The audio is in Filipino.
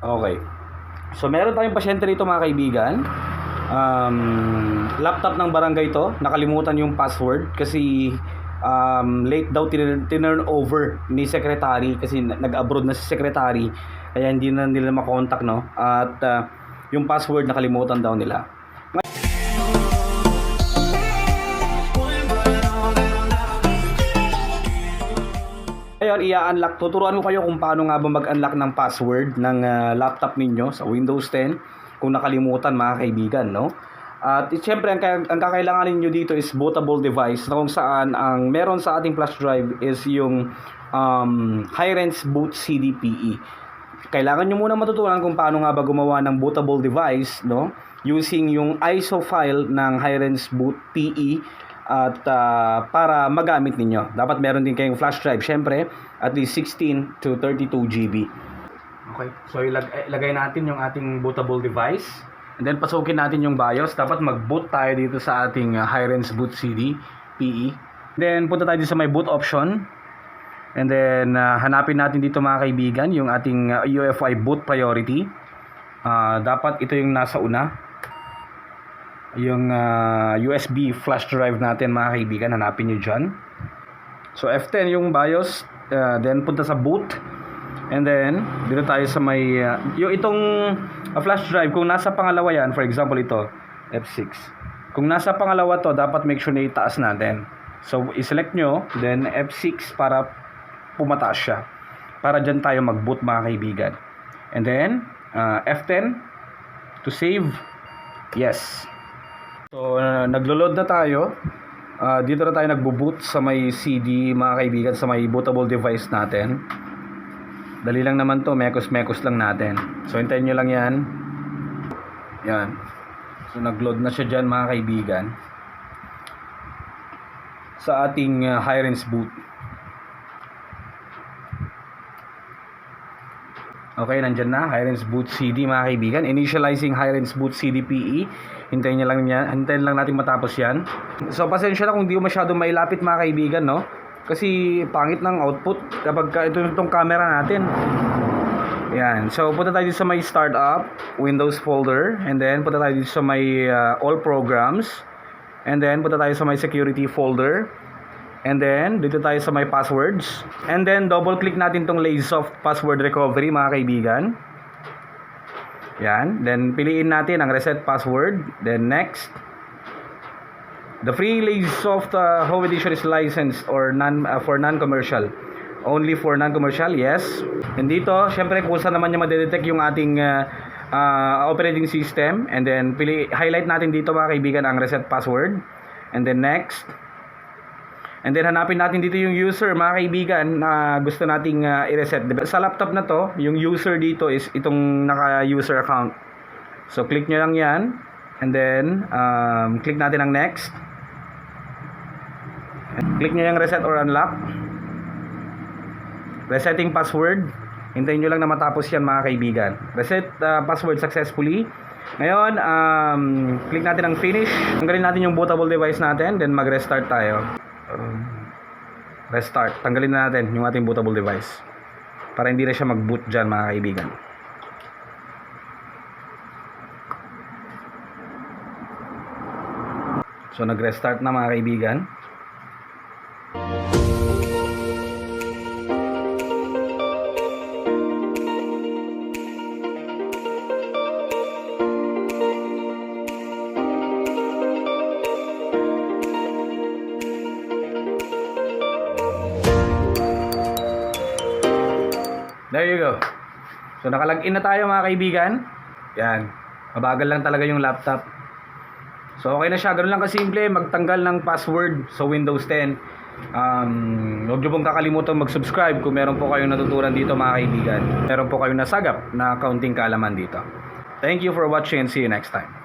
Okay. So meron tayong pasyente rito mga kaibigan. Laptop ng barangay to. Nakalimutan yung password kasi late daw tinurn over ni secretary kasi nag-abroad na si secretary. Kaya hindi na nila makontak, no? At yung password nakalimutan daw nila. Ngayon, i-unlock. Tuturuan ko kayo kung paano nga ba mag-unlock ng password ng laptop ninyo sa Windows 10 kung nakalimutan mga kaibigan, no? At siyempre, ang kakailanganin nyo dito is bootable device na kung saan ang meron sa ating flash drive is yung Hi-Rez Boot CD-PE. Kailangan nyo muna matutunan kung paano nga ba gumawa ng bootable device, no? Using yung ISO file ng Hi-Rez Boot PE. At para magamit ninyo, dapat meron din kayong flash drive, syempre at least 16 to 32 GB. Okay, so ilagay natin yung ating bootable device and then pasukin natin yung BIOS. Dapat mag-boot tayo dito sa ating Hi-Rez Boot CD PE. Then punta tayo dito sa may boot option and then hanapin natin dito mga kaibigan yung ating UEFI boot priority. Dapat ito yung nasa una, yung USB flash drive natin mga kaibigan, hanapin nyo dyan. So F10 yung BIOS, then punta sa boot and then dito tayo sa may yung itong flash drive, kung nasa pangalawa yan, for example ito F6, kung nasa pangalawa to, dapat make sure na itaas natin. So i-select nyo, then F6 para pumataas siya, para dyan tayo mag-boot mga kaibigan. And then F10 to save. Yes. So, naglo-load na tayo. Dito na tayo nagbo-boot sa may CD mga kaibigan, sa may bootable device natin. Dali lang naman to, mekos-mekos lang natin. So, hintayin nyo lang yan. Yan. So, nag-load na siya dyan mga kaibigan sa ating Hi-Rez boot. Okay, nandyan na, Hi-Rez Boot CD mga kaibigan. Initializing Hi-Rez Boot CD PE. Hintayin lang natin matapos yan. So, pasensya na kung di ko masyado mailapit mga kaibigan, no? Kasi pangit ng output kapag itong camera natin. Yan. So, punta tayo dito sa may Startup, Windows folder. And then, punta tayo dito sa may All Programs. And then, punta tayo sa may Security folder. And then, dito tayo sa may passwords. And then, double-click natin tong Lazysoft Password Recovery, mga kaibigan. Yan. Then, piliin natin ang Reset Password. Then, next. The free Lazysoft Home Edition is licensed or for non-commercial. Only for non-commercial, yes. And dito, syempre, kung saan naman niya madedetect yung ating operating system. And then, highlight natin dito, mga kaibigan, ang Reset Password. And then, next. And then hanapin natin dito yung user mga kaibigan na gusto nating i-reset. Sa laptop na to, yung user dito is itong naka-user account. So click nyo lang yan. And then click natin ang next. Click nyo yung reset or unlock. Resetting password. Hintayin nyo lang na matapos yan mga kaibigan. Reset password successfully. Ngayon, click natin ang finish. Tanggalin natin yung bootable device natin. Then mag-restart tayo. Restart. Tanggalin na natin yung ating bootable device para hindi na siya mag-boot dyan mga kaibigan. So nag-restart na mga kaibigan. There you go. So nakalagin na tayo mga kaibigan. Yan. Mabagal lang talaga yung laptop. So okay na siya. Ganun lang kasimple magtanggal ng password sa Windows 10. Huwag nyo pong kakalimutan mag-subscribe kung meron po kayong natutunan dito mga kaibigan. Meron po kayong nasagap na kaunting kaalaman dito. Thank you for watching and see you next time.